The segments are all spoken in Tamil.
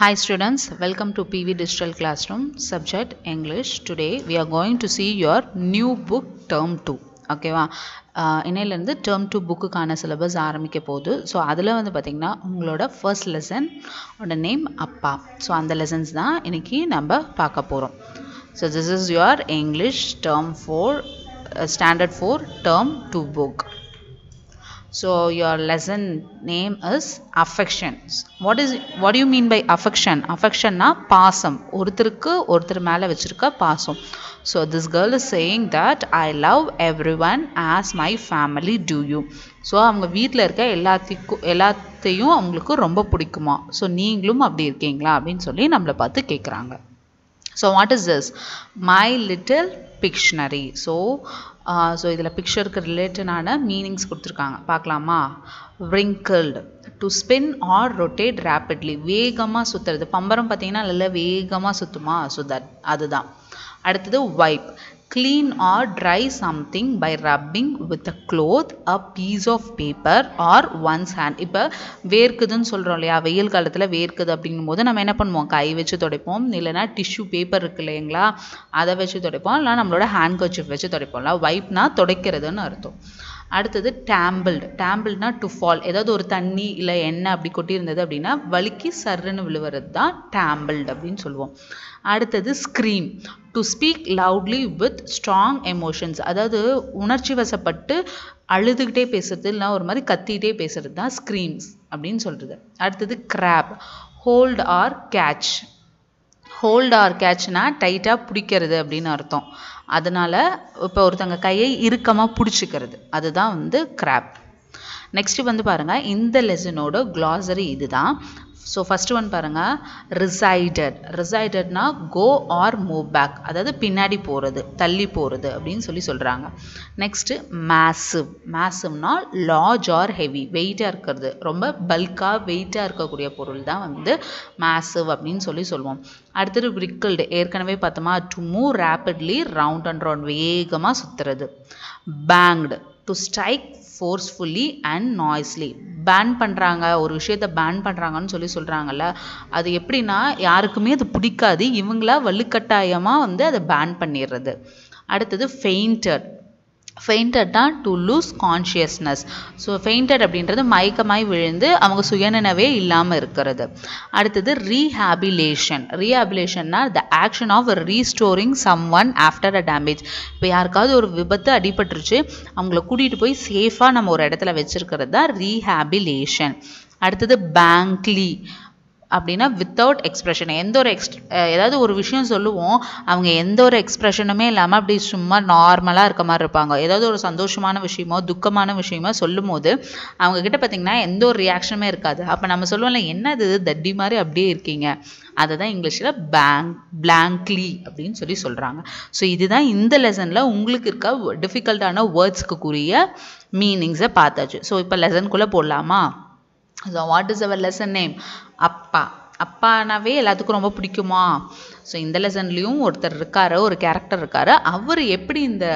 Hi students, welcome to PV Digital Classroom, subject English. Today we are going to see your new book term 2. ஓகேவா, இன்னையிலேருந்து term 2 புக்குக்கான சிலபஸ் ஆரம்பிக்க போகுது. ஸோ அதில் வந்து பார்த்திங்கன்னா உங்களோட ஃபர்ஸ்ட் லெசன் ஓட நேம் அப்பா. ஸோ அந்த லெசன்ஸ் தான் இன்னைக்கு நம்ம பார்க்க போகிறோம். So this is your English term 4 standard 4 term 2 book. So your lesson name is affections. What do you mean by affection? Affection na பாசம், ஒருத்தருக்கு ஒருத்தர் மேலே வச்சிருக்க பாசம். So this girl is saying that I love everyone as my family do you. So அவங்க வீட்டில் இருக்க எல்லாத்தையும் அவங்களுக்கு ரொம்ப பிடிக்குமா. ஸோ நீங்களும் அப்படி இருக்கீங்களா அப்படின்னு சொல்லி நம்மளை பார்த்து கேட்குறாங்க. So what is this? My little Pictionary. So இதில் பிக்சருக்கு ரிலேட்டடான மீனிங்ஸ் கொடுத்துருக்காங்க, பார்க்கலாமா? wrinkled, to spin or rotate rapidly, வேகமாக சுற்றுறது. பம்பரம் பார்த்தீங்கன்னா நல்லா வேகமாக சுற்றுமா, ஸோ அதுதான். அடுத்தது wipe, clean or dry something by rubbing with a cloth, a piece of paper or one's hand. இப்போ வேர்க்குதுன்னு சொல்கிறோம் இல்லையா, வெயில் காலத்தில் வேர்க்குது அப்படிங்கும் போது நம்ம என்ன பண்ணுவோம், கை வச்சு துடைப்போம், இல்லைனா டிஷ்யூ பேப்பர் இருக்கு இல்லைங்களா, அதை வச்சு துடைப்போம், இல்லை நம்மளோட ஹேண்ட் கர்ச்சீஃப் வச்சு துடைப்போம்ல. வைப்னா துடைக்கிறதுன்னு அர்த்தம். அடுத்தது டேம்பிள்னா டு ஃபால், ஏதாவது ஒரு தண்ணி இல்லை எண்ணெய் அப்படி கொட்டியிருந்தது அப்படின்னா வலிக்கு சர்ன்னு விழுவுறது தான் டேம்பிள்டு அப்படின்னு சொல்லுவோம். அடுத்தது scream, to speak loudly with strong emotions, அதாவது உணர்ச்சி வசப்பட்டு அழுதுகிட்டே பேசுறது, இல்லைனா ஒரு மாதிரி கத்திகிட்டே பேசுறது தான் ஸ்க்ரீம்ஸ் அப்படின்னு சொல்கிறது. அடுத்தது grab, hold or catch. Hold or கேட்ச்னா டைட்டாக பிடிக்கிறது அப்படின்னு அர்த்தம். அதனால் இப்போ ஒருத்தங்க கையை இறுக்கமாக பிடிச்சிக்கிறது, அதுதான் வந்து கிராப். நெக்ஸ்ட்டு வந்து பாருங்கள், இந்த லெசனோட க்ளாசரி இது தான். ஸோ ஃபஸ்ட்டு ஒன் பாருங்கள், ரிசைடட்னா கோ ஆர் மூவ் பேக், அதாவது பின்னாடி போகிறது, தள்ளி போகிறது அப்படின்னு சொல்கிறாங்க. நெக்ஸ்ட்டு மேசிவ்னா லார்ஜ் ஆர் ஹெவி, வெயிட்டாக இருக்கிறது, ரொம்ப பல்காக வெயிட்டாக இருக்கக்கூடிய பொருள் தான் வந்து மேசிவ் அப்படின்னு சொல்லுவோம். அடுத்தது wrinkled, ஏற்கனவே பார்த்தோமா, to move rapidly round and round, வேகமாக சுற்றுறது. Banged, to strike forcefully and noisily, bang பண்ணுறாங்க, ஒரு விஷயத்தை பேன் பண்ணுறாங்கன்னு சொல்கிறாங்கல்ல, அது எப்படின்னா யாருக்குமே அது பிடிக்காது, இவங்களா வலுக்கட்டாயமாக வந்து அதை பேன் பண்ணிடுறது. அடுத்தது ஃபெயிண்டட்னா to lose consciousness. So fainted அப்படின்றது மயக்கமாய் விழுந்து அவங்க சுயநினைவே இல்லாமல் இருக்கிறது. அடுத்தது ரீஹாபிலேஷன்னா the action of restoring someone after a damage. இப்போ யாருக்காவது ஒரு விபத்து அடிபட்டுருச்சு, அவங்கள கூட்டிகிட்டு போய் சேஃபாக நம்ம ஒரு இடத்துல வச்சுருக்கிறது தான் ரீஹாபிலேஷன். அடுத்தது பேங்க்லி அப்படின்னா வித்தவுட் எக்ஸ்ப்ரெஷன், ஏதாவது ஒரு விஷயம் சொல்லுவோம், அவங்க எந்த ஒரு எக்ஸ்ப்ரெஷனுமே இல்லாமல் அப்படி சும்மா நார்மலாக இருக்க மாதிரி இருப்பாங்க. ஏதாவது ஒரு சந்தோஷமான விஷயமோ துக்கமான விஷயமோ சொல்லும் போது அவங்கக்கிட்ட பார்த்திங்கன்னா எந்த ஒரு ரியாக்ஷனுமே இருக்காது. அப்போ நம்ம சொல்லுவோம்ல, என்னது தட்டி மாதிரி அப்படியே இருக்கீங்க, அதை தான் இங்கிலீஷில் பிளாங்க்லி அப்படின்னு சொல்கிறாங்க. ஸோ இதுதான் இந்த லெசனில் உங்களுக்கு இருக்க டிஃபிகல்ட்டான வேர்ட்ஸ்க்குரிய மீனிங்ஸை பார்த்தாச்சு. ஸோ இப்போ லெசனுக்குள்ளே போடலாமா? So what is our lesson name? அப்பானாவே எல்லாத்துக்கும் ரொம்ப பிடிக்குமா? ஸோ இந்த லெசன்லேயும் ஒருத்தர் இருக்கார், ஒரு கேரக்டர் இருக்கார். அவர் எப்படி இந்த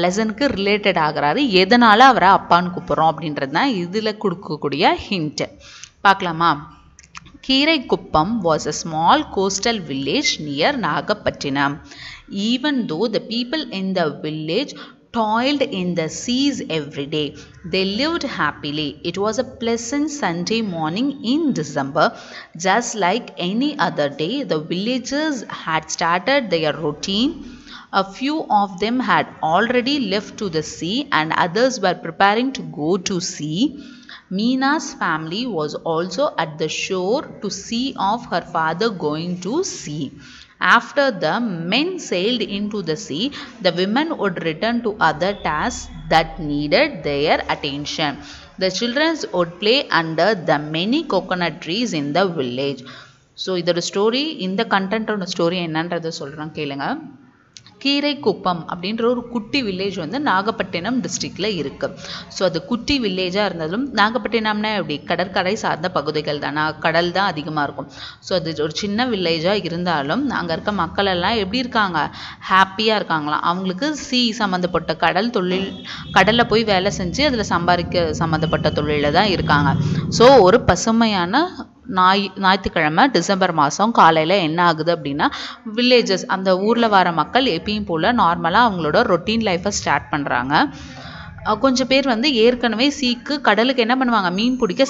லெசனுக்கு ரிலேட்டட் ஆகிறாரு, எதனால் அவரை அப்பான்னு கூப்பிட்றோம் அப்படின்றது தான் இதில் கொடுக்கக்கூடிய ஹிண்ட்டு. பார்க்கலாமா? Kiraikuppam was a small coastal village near Nagapattinam. Even though the people in the village toiled in the seas every day, they lived happily. It was a pleasant Sunday morning in December. Just like any other day, the villagers had started their routine. A few of them had already left to the sea and others were preparing to go to sea. Meena's family was also at the shore to see of her father going to sea. After the men sailed into the sea, the women would return to other tasks that needed their attention. The children would play under the many coconut trees in the village. So இதோட ஸ்டோரி, இந்த கண்டென்ட்டோட ஸ்டோரி என்னன்றதை சொல்கிறேன் கேளுங்க. கீரைக்குப்பம் அப்படின்ற ஒரு குட்டி வில்லேஜ் வந்து நாகப்பட்டினம் டிஸ்ட்ரிக்டில் இருக்குது. ஸோ அது குட்டி வில்லேஜாக இருந்தாலும் நாகப்பட்டினம்னா எப்படி கடற்கரை சார்ந்த பகுதிகள் தானே, கடல் தான் அதிகமாக இருக்கும். ஸோ அது ஒரு சின்ன வில்லேஜாக இருந்தாலும் அங்கே இருக்க மக்கள் எல்லாம் எப்படி இருக்காங்க, ஹாப்பியாக இருக்காங்களாம். அவங்களுக்கு சம்மந்தப்பட்ட கடலில் போய் வேலை செஞ்சு அதில் சம்பாதிக்க சம்மந்தப்பட்ட தொழிலில் தான் இருக்காங்க. ஸோ ஒரு பசுமையான ஞாயிற்றுக்கிழமை டிசம்பர் மாதம் காலையில் என்ன ஆகுது அப்படின்னா வில்லேஜஸ் அந்த ஊரில் வர மக்கள் எப்பயும் போல் நார்மலாக அவங்களோட ரொட்டீன் லைஃப்பை ஸ்டார்ட் பண்ணுறாங்க. கொஞ்சம் பேர் வந்து ஏற்கனவே சீக்கு கடலுக்கு என்ன பண்ணுவாங்க, மீன் பிடிக்க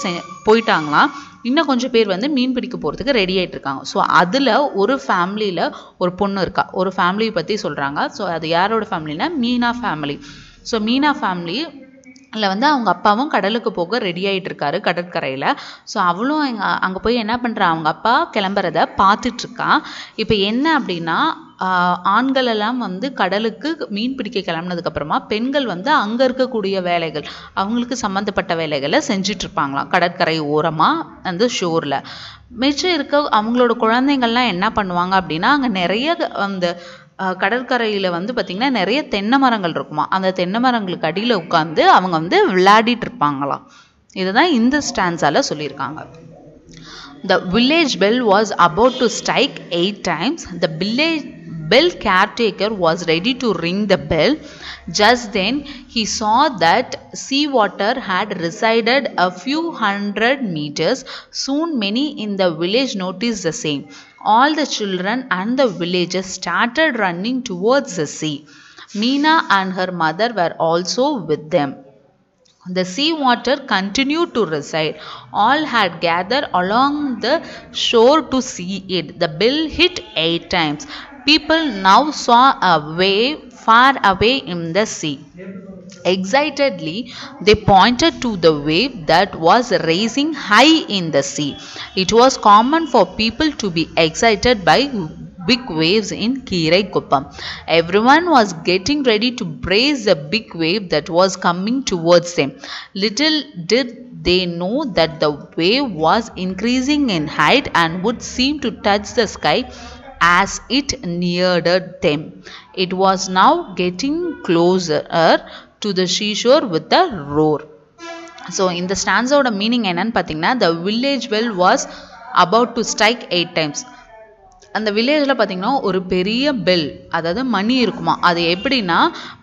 போயிட்டாங்களாம். இன்னும் கொஞ்சம் பேர் வந்து மீன் பிடிக்க போகிறதுக்கு ரெடி ஆகிட்டு இருக்காங்க. ஸோ அதில் ஒரு ஃபேமிலியில் ஒரு பொண்ணு இருக்கா. ஒரு ஃபேமிலியை பற்றி சொல்கிறாங்க. ஸோ அது யாரோட ஃபேமிலினா Meena family. So Meena family இல்லை வந்து அவங்க அப்பாவும் கடலுக்கு போக ரெடி ஆகிட்டு இருக்காரு கடற்கரையில். ஸோ அவளும் அங்கே போய் என்ன பண்ணுறா, அவங்க அப்பா கிளம்புறத பார்த்துட்ருக்கா. இப்போ என்ன அப்படின்னா ஆண்களெல்லாம் வந்து கடலுக்கு மீன் பிடிக்க கிளம்புனதுக்கப்புறமா பெண்கள் வந்து அங்கே இருக்கக்கூடிய வேலைகள் அவங்களுக்கு சம்மந்தப்பட்ட வேலைகளை செஞ்சிட்ருப்பாங்களாம் கடற்கரை ஓரமாக அந்த ஷோரில். மிச்சம் இருக்க அவங்களோட குழந்தைங்கள்லாம் என்ன பண்ணுவாங்க அப்படின்னா அங்கே நிறைய அந்த கடற்கரையில் வந்து பார்த்திங்கன்னா நிறைய தென்னை மரங்கள் இருக்குமா. அந்த தென்னை மரங்களுக்கு அடியில் உட்காந்து அவங்க வந்து விளையாடிட்டு இருப்பாங்களாம். இதுதான் இந்த ஸ்டான்ஸால சொல்லியிருக்காங்க. The village bell was about to strike 8 times. The village bell caretaker was ready to ring the bell. Just then he saw that sea water had receded a few hundred meters. Soon many in the village noticed the same. All the children and the villagers started running towards the sea. Meena and her mother were also with them. The sea water continued to recede. All had gathered along the shore to see it. The bell hit 8 times. People now saw a wave far away in the sea. Excitedly, they pointed to the wave that was rising high in the sea. It was common for people to be excited by big waves in Keeraikuppam. Everyone was getting ready to brace the big wave that was coming towards them. Little did they know that the wave was increasing in height and would seem to touch the sky as it neared them. It was now getting closer to the seashore with a roar. So இந்த ஸ்டான்ஸோட மீனிங் என்னன்னு பார்த்தீங்கன்னா, the village bell was about to strike 8 times. அந்த வில்லேஜில் பார்த்திங்கன்னா ஒரு பெரிய பெல், அதாவது மணி இருக்குமா. அது எப்படின்னா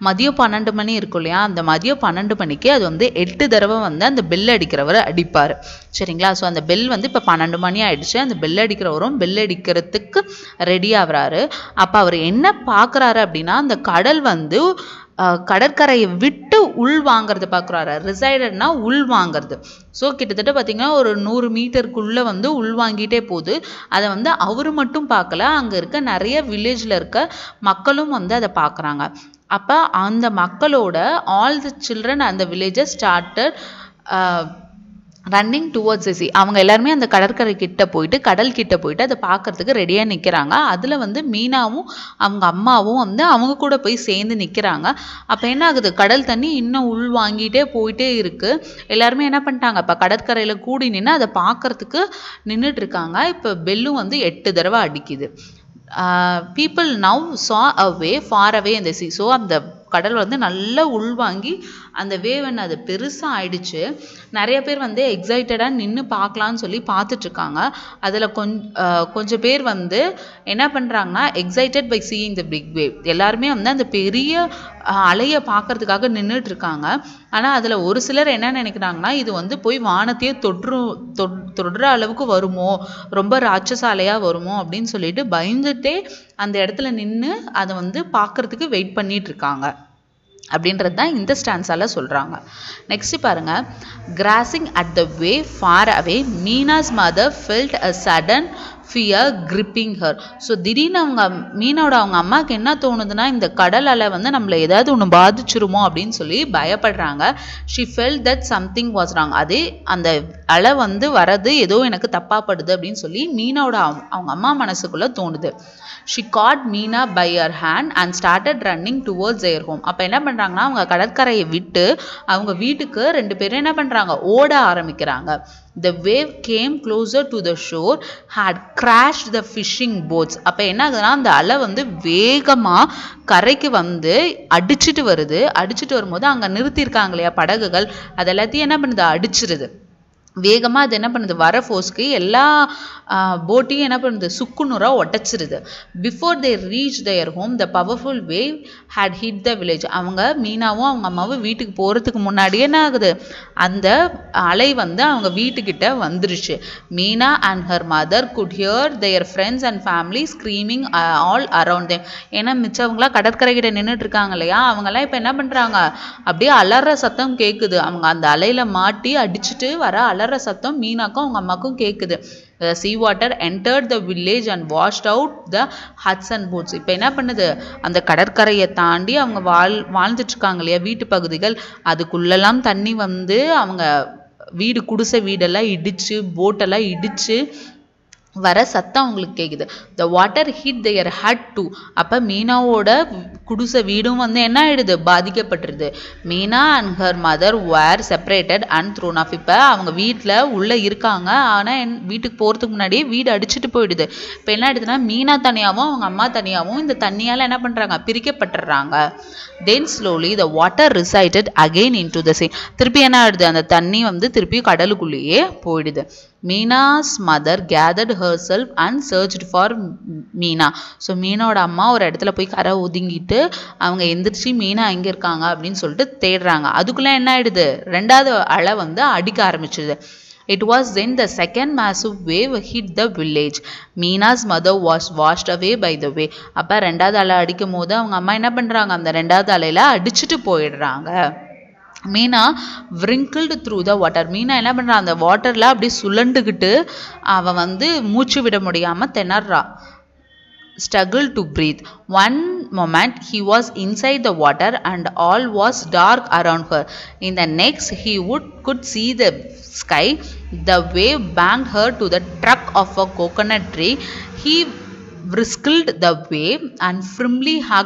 மதியம் 12 மணி இருக்கும் இல்லையா, அந்த மதியம் 12 மணிக்கு அது வந்து 8 தடவை வந்து அந்த பெல் அடிக்கிறவர் அடிப்பார். சரிங்களா. ஸோ அந்த பெல் வந்து இப்போ 12 மணி ஆகிடுச்சு. அந்த பெல் அடிக்கிறவரும் பெல் அடிக்கிறதுக்கு ரெடி ஆகுறாரு. அப்போ அவர் என்ன பார்க்குறாரு அப்படின்னா அந்த கடல் வந்து கடற்கரையை விட்டு உள் வாங்கிறது பார்க்குறாரு. ரிசைடட்னா உள் வாங்கிறது. ஸோ கிட்டத்தட்ட பார்த்திங்கன்னா ஒரு 100 மீட்டருக்குள்ளே வந்து உள் வாங்கிட்டே போகுது. அதை வந்து அவர் மட்டும் பார்க்கல, அங்கே இருக்க நிறைய வில்லேஜில் இருக்க மக்களும் வந்து அதை பார்க்குறாங்க. அப்போ அந்த மக்களோட ஆல் தி சில்ட்ரன் அந்த villages started running towards the sea. அவங்க எல்லாருமே அந்த கடற்கரை கிட்ட போயிட்டு கடல் கிட்ட போயிட்டு அதை பார்க்கறதுக்கு ரெடியாக நிற்கிறாங்க. அதில் வந்து மீனாவும் அவங்க அம்மாவும் வந்து அவங்க கூட போய் சேர்ந்து நிற்கிறாங்க. அப்போ என்ன ஆகுது, கடல் தண்ணி இன்னும் உள் வாங்கிட்டே போயிட்டே இருக்குது. எல்லாருமே என்ன பண்ணிட்டாங்க, இப்போ கடற்கரையில் கூடி நின்று அதை பார்க்கறதுக்கு நின்றுட்டு இருக்காங்க. இப்போ பெல்லும் வந்து 8 தடவை அடிக்குது. people now saw a wave far away in the sea. So அந்த கடல் வந்து நல்லா உள்வாங்கி அந்த வேவன் அது பெருசாக ஆயிடுச்சு. நிறைய பேர் வந்து எக்ஸைட்டடாக நின்று பார்க்கலான்னு சொல்லி பார்த்துட்ருக்காங்க. அதில் கொஞ்சம் பேர் வந்து என்ன பண்ணுறாங்கன்னா excited by seeing the big wave. எல்லாருமே வந்து அந்த பெரிய அலையை பார்க்கறதுக்காக நின்றுட்டு இருக்காங்க. ஆனால் அதில் ஒரு சிலர் என்ன நினைக்கிறாங்கன்னா இது வந்து போய் வானத்தையே தொடுற அளவுக்கு வருமோ, ரொம்ப ராட்சச அலையாக வருமோ அப்படின்னு சொல்லிட்டு பயந்துட்டே அந்த இடத்துல நின்று அதை வந்து பார்க்கறதுக்கு வெயிட் பண்ணிட்டு இருக்காங்க அப்படின்றது தான் இந்த ஸ்டான்ஸால சொல்கிறாங்க. நெக்ஸ்ட் பாருங்க, crossing at the way far away Meena's mother felt a sudden fear gripping her. So திடீர்னு மீனோட அவங்க அம்மாவுக்கு என்ன தோணுதுன்னா இந்த கடல் அலை வந்து நம்மளை ஏதாவது ஒன்று பாதிச்சிருமோ அப்படின்னு சொல்லி பயப்படுறாங்க. She felt that something was wrong. அதே அந்த அலை வந்து வரது ஏதோ எனக்கு தப்பாப்படுது அப்படின்னு சொல்லி மீனோட அவங்க அம்மா மனசுக்குள்ளே தோணுது. She caught Meena by her hand and started running towards their home. அப்போ என்ன பண்ணுறாங்கன்னா அவங்க கடற்கரையை விட்டு அவங்க வீட்டுக்கு 2 பேரும் என்ன பண்ணுறாங்க, ஓட ஆரம்பிக்கிறாங்க. The wave came closer to the shore, had crashed the fishing boats. அப்போ என்ன ஆகுதுன்னா அந்த அலை வந்து வேகமாக கரைக்கு வந்து அடிச்சுட்டு வரும்போது அங்கே நிறுத்தியிருக்காங்க இல்லையா படகுகள், அது எல்லாத்தையும் என்ன பண்ணுது, அடிச்சிருது. வேகமாக அது என்ன பண்ணுது, வர ஃபோர்ஸ்க்கு எல்லா போட்டையும் என்ன பண்ணுது, சுக்குநூறாக உடச்சிருது. Before they reach their home the powerful wave had hit the village. அவங்க மீனாவும் அவங்க அம்மாவும் வீட்டுக்கு போகிறதுக்கு முன்னாடியே என்ன ஆகுது, அந்த அலை வந்து அவங்க வீட்டுக்கிட்ட வந்துருச்சு. Meena and her mother good here their friends and family screaming all around them. ஏன்னா மிச்சவங்களாம் கடற்கரைக்கிட்ட நின்றுட்டு இருக்காங்க இல்லையா, அவங்கெல்லாம் இப்போ என்ன பண்ணுறாங்க, அப்படியே அலற சத்தம் கேட்குது. அவங்க அந்த அலையில் மாட்டி அடிச்சுட்டு வர அலற சத்தம் மீனாக்கும் அவங்க அம்மாக்கும் கேட்குது. The sea water entered the village and washed out the huts and boats. இப்போ என்ன பண்ணுது, அந்த கடற்கரையை தாண்டி அவங்க வாழ்ந்துட்டு இருக்காங்க இல்லையா வீட்டு பகுதிகள், அதுக்குள்ளெல்லாம் தண்ணி வந்து அவங்க வீடு குடிசை வீடெல்லாம் இடிச்சு போட்டெல்லாம் இடிச்சு வர சத்தம் அவங்களுக்கு கேட்குது. The water hit their hut too. அப்போ மீனாவோட குடிசை வீடும் வந்து என்ன ஆயிடுது, பாதிக்கப்பட்டுருது. Meena and her mother were separated and thrown off. இப்போ அவங்க வீட்டில் உள்ளே இருக்காங்க, ஆனால் வீட்டுக்கு போகிறதுக்கு முன்னாடியே வீடு அடிச்சுட்டு போயிடுது. இப்போ என்ன ஆயிடுதுன்னா மீனா தனியாகவும் அவங்க அம்மா தனியாகவும் இந்த தண்ணியால் என்ன பண்ணுறாங்க, பிரிக்கப்பட்டுடுறாங்க. Then slowly the water receded again into the sea. திருப்பி என்ன ஆயிடுது, அந்த தண்ணி வந்து திருப்பி கடலுக்குள்ளேயே போயிடுது. Meena's mother gathered herself and searched for Meena. So மீனாவோட அம்மா ஒரு இடத்துல போய் கரை ஒதுங்கிட்டு அவங்க எந்திரிச்சு மீனா எங்கே இருக்காங்க அப்படின்னு சொல்லிட்டு தேடுறாங்க. அதுக்குள்ளே என்ன ஆயிடுது, ரெண்டாவது அலை வந்து அடிக்க ஆரம்பிச்சிடுது. It was then the second massive wave hit the village. Meena's mother was washed away by the way. அப்போ ரெண்டாவது அலை அடிக்கும் போது அவங்க அம்மா என்ன பண்ணுறாங்க, அந்த ரெண்டாவது அலையில் அடிச்சுட்டு போயிடுறாங்க. Meena wrinkled through the water. Meena என்ன பண்ணுறா, அந்த வாட்டரில் அப்படியே சுழண்டுக்கிட்டு அவன் வந்து மூச்சு விட முடியாமல் திணறா. Struggled to breathe. One moment he was inside the water and all was dark around her. In the next he could see the sky. The wave banged her to the trunk of a coconut tree. He wrestled the wave and firmly hugged